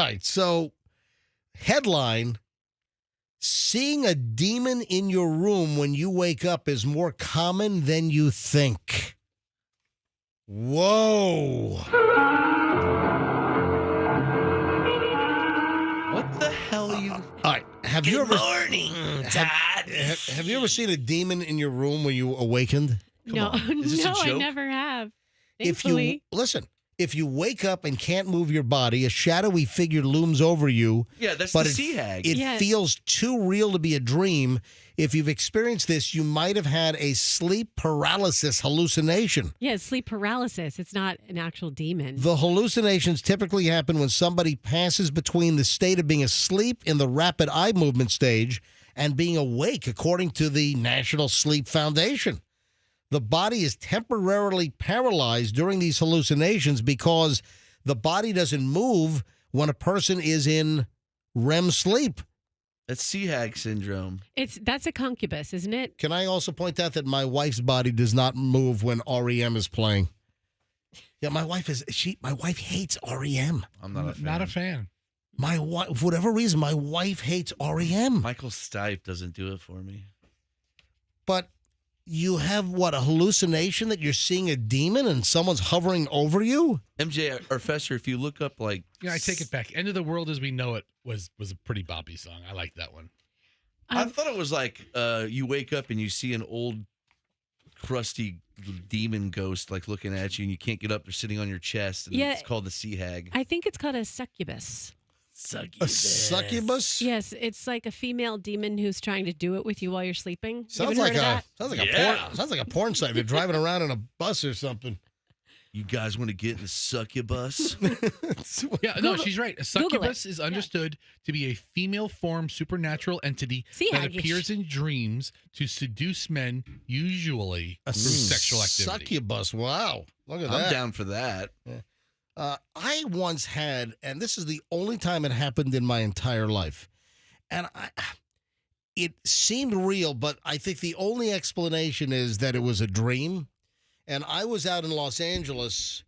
right, so headline, seeing a demon in your room when you wake up is more common than you think. Whoa. What the hell are you... All right, have you Good ever... morning, Todd. Have you ever seen a demon in your room when you awakened? Come on. Is this a no, I joke? never have. If Thankfully. if you wake up and can't move your body, a shadowy figure looms over you. Yeah, that's but the sea hag. It Yes. feels too real to be a dream. If you've experienced this, you might have had a sleep paralysis hallucination. Yeah, it's sleep paralysis. It's not an actual demon. The hallucinations typically happen when somebody passes between the state of being asleep in the rapid eye movement stage and being awake, according to the National Sleep Foundation. The body is temporarily paralyzed during these hallucinations because the body doesn't move when a person is in REM sleep. That's sea hag syndrome. That's a concubus, isn't it? Can I also point out that my wife's body does not move when REM is playing? Yeah, my wife hates REM. I'm not a fan. Not a fan. My wife, for whatever reason, my wife hates REM. Michael Stipe doesn't do it for me. But you have, what, a hallucination that you're seeing a demon and someone's hovering over you? MJ or Fester, if you look up like... Yeah, I take it back. End of the World as We Know It was a pretty boppy song. I like that one. I thought it was like you wake up and you see an old, crusty demon ghost like looking at you and you can't get up. They're sitting on your chest. And Yeah. It's called the sea hag. I think it's called a succubus. A succubus? Yes, it's like a female demon who's trying to do it with you while you're sleeping. You Sounds haven't like heard of that? sounds like a porn site. They're driving around in a bus or something. You guys want to get in the succubus? Yeah, no, she's right. A Google succubus it. is understood to be a female form supernatural entity Sea that hag-ish. appears in dreams to seduce men, usually through sexual activity. Succubus. Wow. Look at I'm that. down for that. I once had, and this is the only time it happened in my entire life, and it seemed real, but I think the only explanation is that it was a dream. And I was out in Los Angeles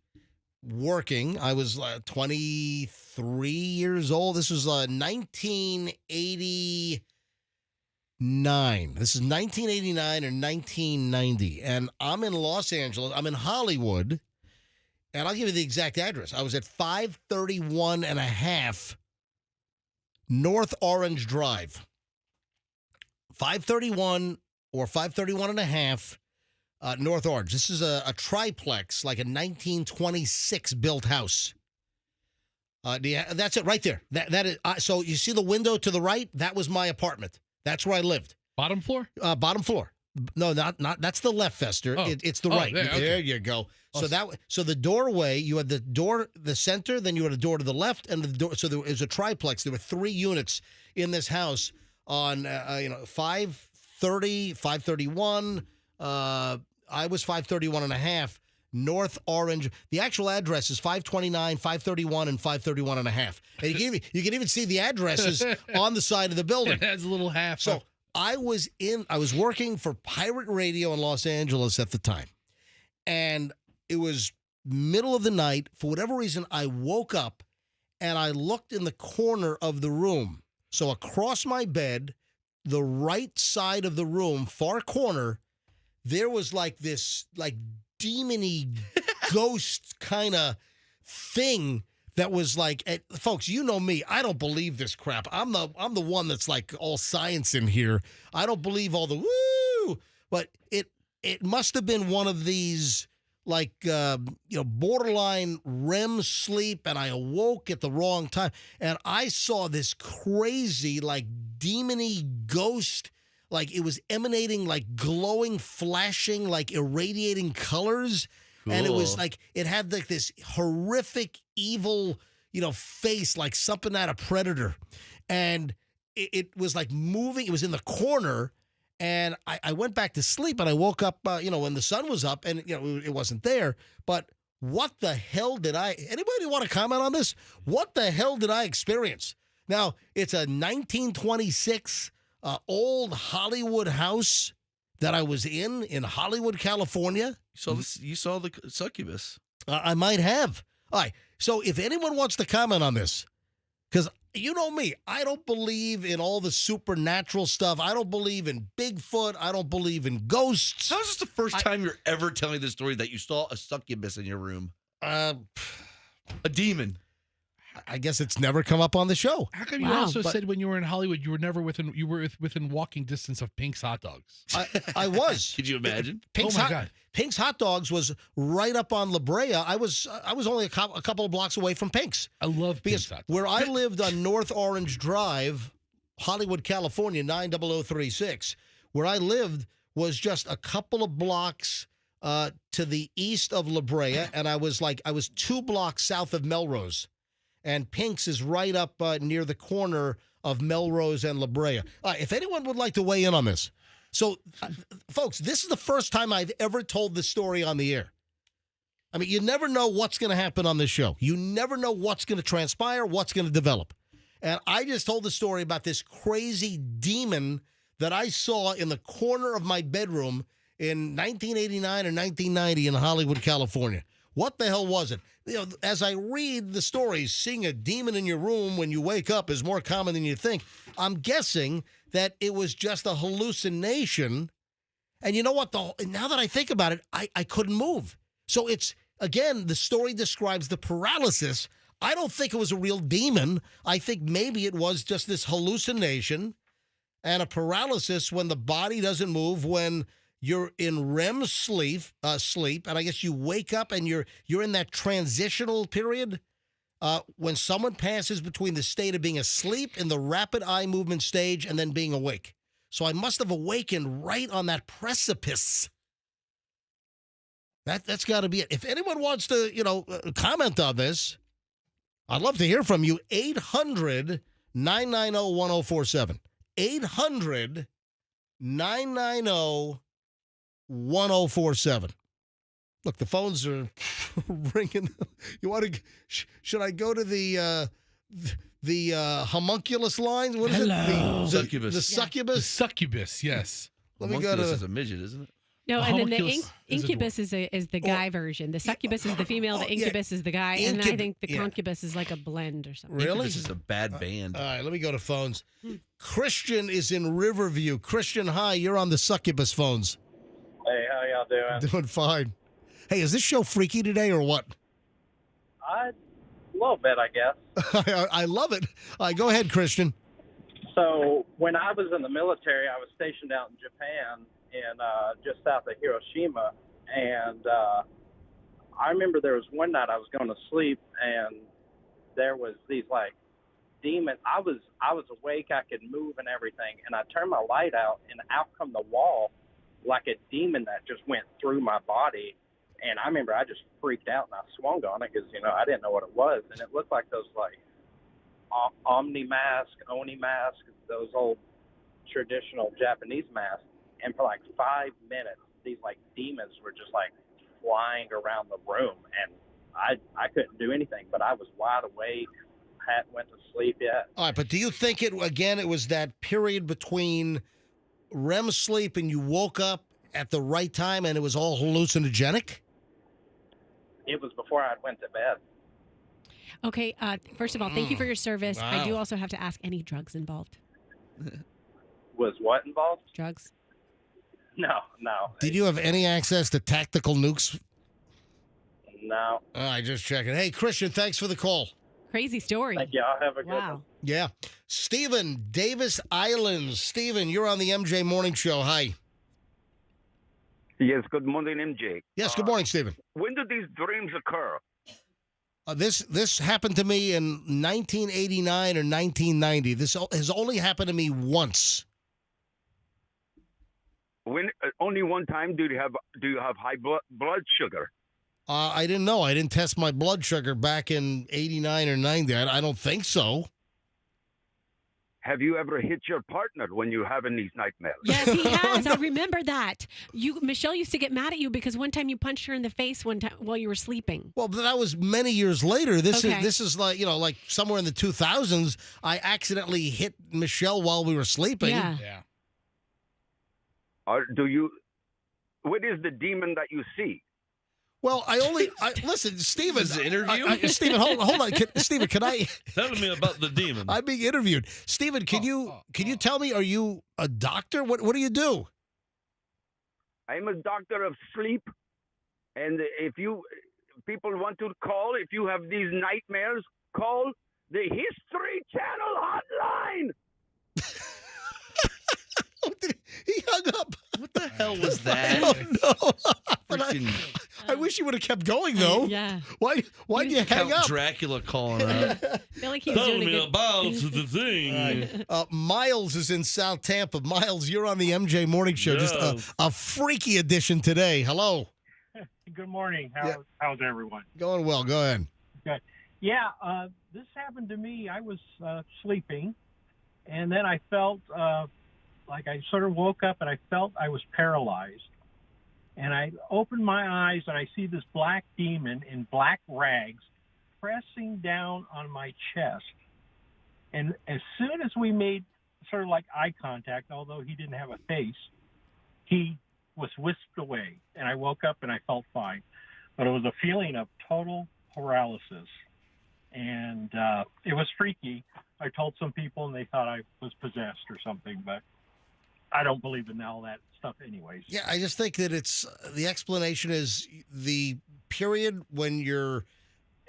working. I was 23 years old. This was 1989. This is 1989 or 1990. And I'm in Los Angeles. I'm in Hollywood. And I'll give you the exact address. I was at 531 and a half North Orange Drive. 531 or 531 and a half North Orange. This is a triplex, like a 1926 built house. That's it right there. That is. So you see the window to the right? That was my apartment. That's where I lived. Bottom floor? Bottom floor. No, not. That's the left, Fester. Oh. It's the right. There, okay. There you go. Awesome. So the doorway, you had the door, the center, then you had a door to the left, and the door. So there was a triplex. There were 3 units in this house on 530, 531. I was 531 and a half. North Orange. The actual address is 529, 531, and 531 and a half. And you can even see the addresses on the side of the building. It has a little half. So I was working for Pirate Radio in Los Angeles at the time. And it was middle of the night. For whatever reason, I woke up and I looked in the corner of the room. So across my bed, the right side of the room, far corner, there was like this demon-y ghost kind of thing that was like, folks, you know me, I don't believe this crap. I'm the one that's like all science in here. I don't believe all the woo, but it must have been one of these like borderline REM sleep, and I awoke at the wrong time, and I saw this crazy like demon-y ghost. Like it was emanating like glowing, flashing, like irradiating colors. Cool. And it was like, it had like this horrific, evil, face like something out of Predator. And it was like moving. It was in the corner. And I went back to sleep and I woke up, when the sun was up and, it wasn't there. But what the hell anybody want to comment on this? What the hell did I experience? Now, it's a 1926 old Hollywood house that I was in Hollywood, California. You saw the succubus. I might have. All right. So if anyone wants to comment on this, Because you know me, I don't believe in all the supernatural stuff. I don't believe in Bigfoot. I don't believe in ghosts. How is this the first time you're ever telling this story that you saw a succubus in your room? Uh, A demon. I guess it's never come up on the show. How come you Wow. also said when you were in Hollywood you were never within walking distance of Pink's hot dogs? I was. Could you imagine? Pink's Oh my hot, God. Pink's Hot Dogs was right up on La Brea. I was only a couple of blocks away from Pink's. I love Pink's Because hot dogs. where I lived on North Orange Drive, Hollywood, California, 90036, where I lived was just a couple of blocks to the east of La Brea, and I was 2 blocks south of Melrose. And Pink's is right up near the corner of Melrose and La Brea. If anyone would like to weigh in on this. So, folks, this is the first time I've ever told this story on the air. I mean, you never know what's going to happen on this show. You never know what's going to transpire, what's going to develop. And I just told the story about this crazy demon that I saw in the corner of my bedroom in 1989 or 1990 in Hollywood, California. What the hell was it? You know, as I read the stories, seeing a demon in your room when you wake up is more common than you think. I'm guessing that it was just a hallucination. And you know what? Now that I think about it, I couldn't move. So it's, again, the story describes the paralysis. I don't think it was a real demon. I think maybe it was just this hallucination and a paralysis when the body doesn't move, when you're in REM sleep, and I guess you wake up and you're in that transitional period when someone passes between the state of being asleep in the rapid eye movement stage and then being awake. So I must have awakened right on that precipice. That's got to be it. If anyone wants to, comment on this, I'd love to hear from you. 800-990-1047. 800-990-1047. Look, the phones are ringing. You want to? Should I go to the homunculus line? What is Hello. it? Succubus. The The succubus. succubus, yes. Let me go Homunculus to. is a midget, isn't it? No, and then the Homunculus is a incubus is the guy version. The succubus is the female. The incubus is the guy, and I think the concubus is like a blend or something. Really? This is a bad band. All right, let me go to phones. Christian is in Riverview. Christian, hi. You're on the succubus phones. Hey, how y'all doing? Doing fine. Hey, is this show freaky today or what? A little bit, I guess. I love it. All right, go ahead, Christian. So when I was in the military, I was stationed out in Japan, in just south of Hiroshima, and I remember there was one night I was going to sleep, and there was these like demons. I was awake, I could move and everything, and I turned my light out, and out come the wall like a demon that just went through my body. And I remember I just freaked out and I swung on it because, I didn't know what it was. And it looked like those, like, Oni mask, those old traditional Japanese masks. And for, like, 5 minutes, these, like, demons were just, like, flying around the room. And I couldn't do anything, but I was wide awake, hadn't went to sleep yet. All right, but do you think it was that period between REM sleep and you woke up at the right time and it was all hallucinogenic? It was before I went to bed. Okay, first of all, thank you for your service. Wow. I do also have to ask, any drugs involved? Was what involved? Drugs? No. Did you have any access to tactical nukes? No. All right, just checking. Hey, Christian, thanks for the call. Crazy story. Thank y'all. Have a good one. Wow. Yeah. Stephen, Davis Islands. Stephen, you're on the MJ Morning Show. Hi. Yes, good morning, MJ. Yes, good morning, Stephen. When do these dreams occur? This happened to me in 1989 or 1990. This has only happened to me once. When only one time do you have high blood sugar? I didn't know. I didn't test my blood sugar back in 89 or 90. I don't think so. Have you ever hit your partner when you're having these nightmares? Yes, he has. I remember that. Michelle used to get mad at you because one time you punched her in the face one time while you were sleeping. Well, but that was many years later. This Okay. is like, like somewhere in the 2000s, I accidentally hit Michelle while we were sleeping. Yeah. Yeah. Or what is the demon that you see? Well, listen, Steven. This is an interview? Steven, hold on. Steven, can I? Tell me about the demon. I'm being interviewed. Steven, can you tell me? Are you a doctor? What do you do? I'm a doctor of sleep, and if people want to call, if you have these nightmares, call the History Channel hotline. He hung up. What the hell was I that? don't know. But Freaking I wish you would have kept going though. Yeah. Why'd you hang Count up? Dracula calling up. I feel like he was Tell doing a me good. about the thing. Miles is in South Tampa. Miles, you're on the MJ Morning Show. Yes. Just a freaky edition today. Hello. Good morning. Yeah. How's everyone? Going well. Go ahead. Good. Yeah, this happened to me. I was sleeping, and then I felt like I sort of woke up and I felt I was paralyzed. And I opened my eyes and I see this black demon in black rags pressing down on my chest. And as soon as we made sort of like eye contact, although he didn't have a face, he was whisked away. And I woke up and I felt fine. But it was a feeling of total paralysis. And it was freaky. I told some people and they thought I was possessed or something, but I don't believe in all that stuff anyways. Yeah, I just think that it's the explanation is the period when you're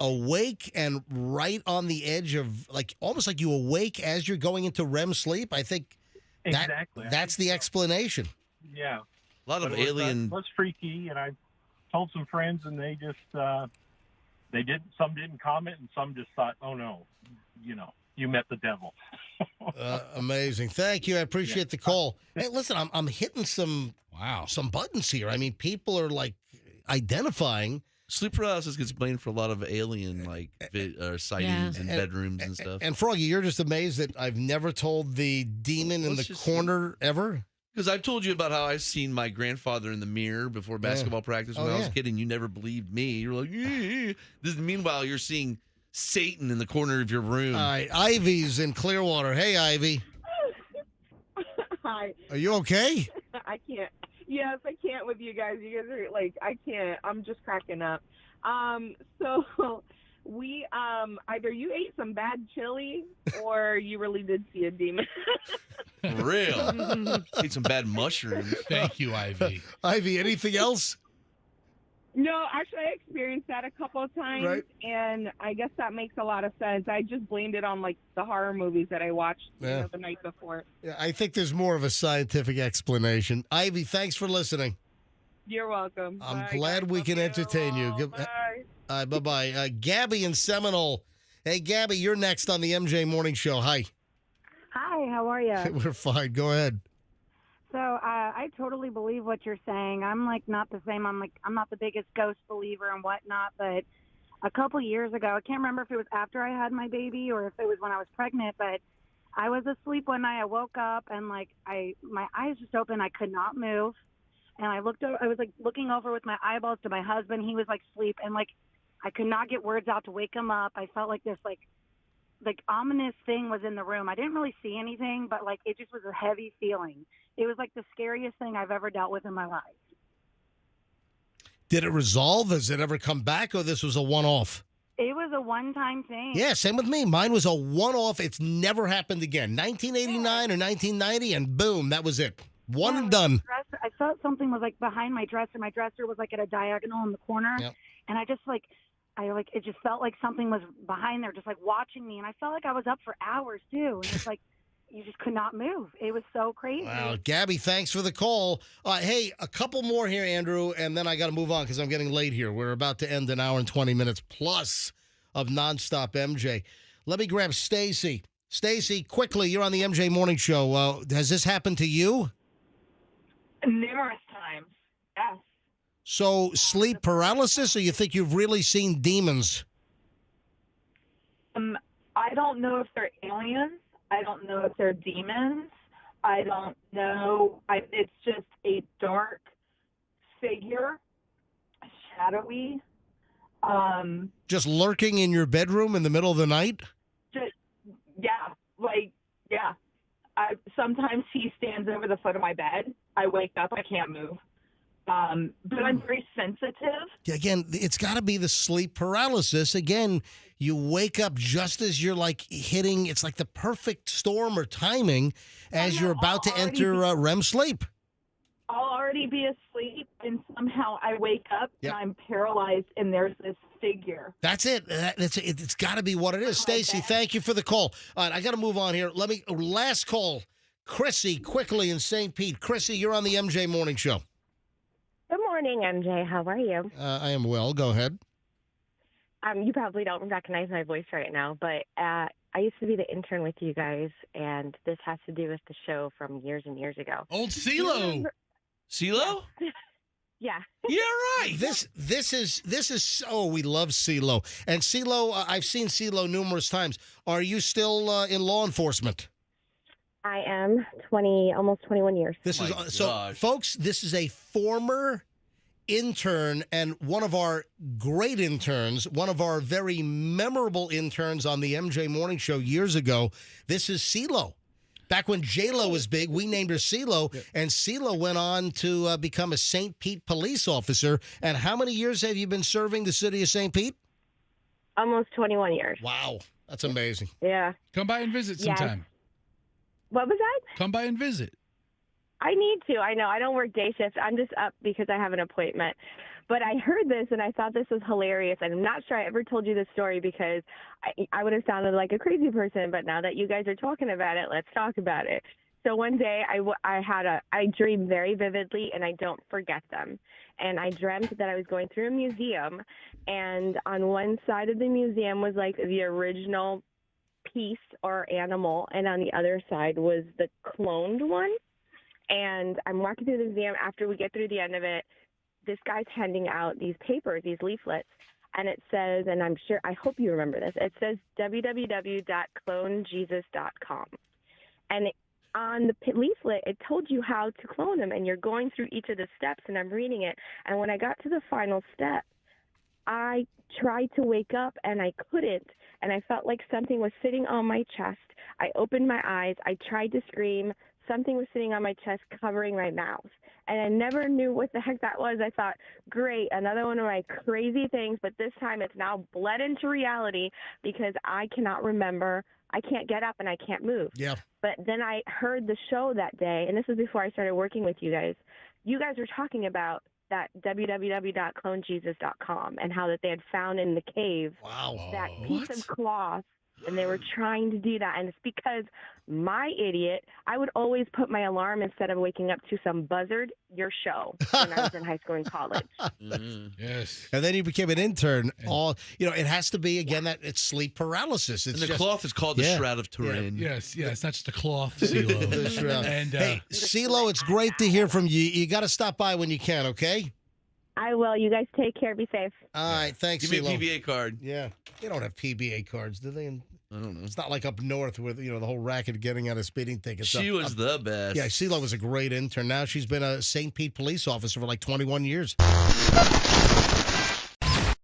awake and right on the edge of almost like you awake as you're going into REM sleep. I think Exactly. that's the explanation. Yeah. A lot of But it alien. was freaky, and I told some friends, and they just some didn't comment, and some just thought, oh no, you met the devil. Amazing. Thank you. I appreciate the call. Hey, listen, I'm hitting some buttons here. I mean, people are identifying. Sleep paralysis gets blamed for a lot of alien sightings in bedrooms and stuff. And Froggy, you're just amazed that I've never told the demon in the corner ever? Because I've told you about how I've seen my grandfather in the mirror before basketball practice when I was a kid, and you never believed me. You're like, yeah. Meanwhile, you're seeing Satan in the corner of your room. All right, Ivy's in Clearwater. Hey, Ivy. Hi. Are you okay? I can't. Yes, I can't with you guys. You guys are I can't. I'm just cracking up. So we either you ate some bad chili or you really did see a demon. For real. Ate some bad mushrooms. Thank you, Ivy. Ivy, anything else? No, actually, I experienced that a couple of times, Right. and I guess that makes a lot of sense. I just blamed it on the horror movies that I watched Yeah. the night before. Yeah, I think there's more of a scientific explanation. Ivy, thanks for listening. You're welcome. I'm Bye, glad guys. we Love can entertain you. all. Bye. Bye-bye. Gabby in Seminole. Hey, Gabby, you're next on the MJ Morning Show. Hi. Hi, how are you? We're fine. Go ahead. So I totally believe what you're saying. I'm not the same. I'm not the biggest ghost believer and whatnot, but a couple years ago, I can't remember if it was after I had my baby or if it was when I was pregnant, but I was asleep one night. I woke up and my eyes just opened. I could not move. And I was looking over with my eyeballs to my husband. He was asleep, and I could not get words out to wake him up. I felt like this ominous thing was in the room. I didn't really see anything, but it just was a heavy feeling. It was the scariest thing I've ever dealt with in my life. Did it resolve? Has it ever come back, or this was a one-off? It was a one-time thing. Yeah, same with me. Mine was a one-off. It's never happened again. 1989 or 1990, and boom, that was it. One and done. I felt something was behind my dresser. My dresser was at a diagonal in the corner, and I just it just felt like something was behind there, just watching me, and I felt like I was up for hours too. And it's you just could not move. It was so crazy. Wow, Gabby, thanks for the call. Hey, a couple more here, Andrew, and then I got to move on because I'm getting late here. We're about to end an hour and 20 minutes plus of nonstop MJ. Let me grab Stacy. Stacy, quickly, you're on the MJ Morning Show. Has this happened to you? Numerous times, yes. So sleep paralysis, or you think you've really seen demons? I don't know if they're aliens. I don't know if they're demons. I don't know. It's just a dark figure, shadowy. Just lurking in your bedroom in the middle of the night? Sometimes he stands over the foot of my bed. I wake up, I can't move. But I'm very sensitive. Again, it's got to be the sleep paralysis. Again, you wake up just as you're like hitting, it's like the perfect storm or timing as you're about to enter REM sleep. I'll already be asleep, and somehow I wake up and I'm paralyzed, and there's this figure. That's it. It's got to be what it is. Stacy, thank you for the call. All right, I got to move on here. Last call. Chrissy, quickly in St. Pete. Chrissy, you're on the MJ Morning Show. Good morning, MJ. How are you? I am well. Go ahead. You probably don't recognize my voice right now, but I used to be the intern with you guys, and this has to do with the show from years and years ago. Old CeeLo. CeeLo? Yeah. Yeah, right. This is. Oh, we love CeeLo. And CeeLo, I've seen CeeLo numerous times. Are you still in law enforcement? I am almost 21 years. Folks, this is a former intern and one of our great interns, one of our very memorable interns on the MJ Morning Show years ago. This is CeeLo. Back when J-Lo was big, we named her CeeLo, and CeeLo went on to become a St. Pete police officer. And how many years have you been serving the city of St. Pete? Almost 21 years. Wow, that's amazing. Yeah. Come by and visit sometime. What was that? Come by and visit. I need to. I know. I don't work day shifts. I'm just up because I have an appointment. But I heard this, and I thought this was hilarious. I'm not sure I ever told you this story because I would have sounded like a crazy person. But now that you guys are talking about it, let's talk about it. So one day I dream very vividly, and I don't forget them. And I dreamt that I was going through a museum, and on one side of the museum was like the original piece or animal, and on the other side was the cloned one. And I'm walking through the museum. After we get through the end of it, this guy's handing out these papers, these leaflets, and it says, and I hope you remember this, it says www.clonejesus.com. And on the leaflet, it told you how to clone them, and you're going through each of the steps, and I'm reading it. And when I got to the final step, I tried to wake up, and I couldn't, and I felt like something was sitting on my chest. I opened my eyes. I tried to scream. Something was sitting on my chest, covering my mouth. And I never knew what the heck that was. I thought, great, another one of my crazy things, but this time it's now bled into reality because I cannot remember. I can't get up and I can't move. Yeah. But then I heard the show that day, and this was before I started working with you guys. You guys were talking about that www.clonejesus.com and how that they had found in the cave that piece of cloth. And they were trying to do that. And it's because my idiot, I would always put my alarm instead of waking up to some buzzard, your show, when I was in high school and college. Yes. And then you became an intern. It has to be, again, that it's sleep paralysis. It's And the cloth is called the Shroud of Turin. Yes, it's not just the cloth, CeeLo. The shroud. And, hey, CeeLo, it's great to hear from you. You got to stop by when you can, okay? I will. You guys take care. Be safe. All right. Thanks, Give me CeeLo. a PBA card. Yeah. They don't have PBA cards, do they? I don't know. It's not like up north where, the whole racket of getting out of speeding tickets. She was the best. Yeah, CeeLo was a great intern. Now she's been a St. Pete police officer for like 21 years.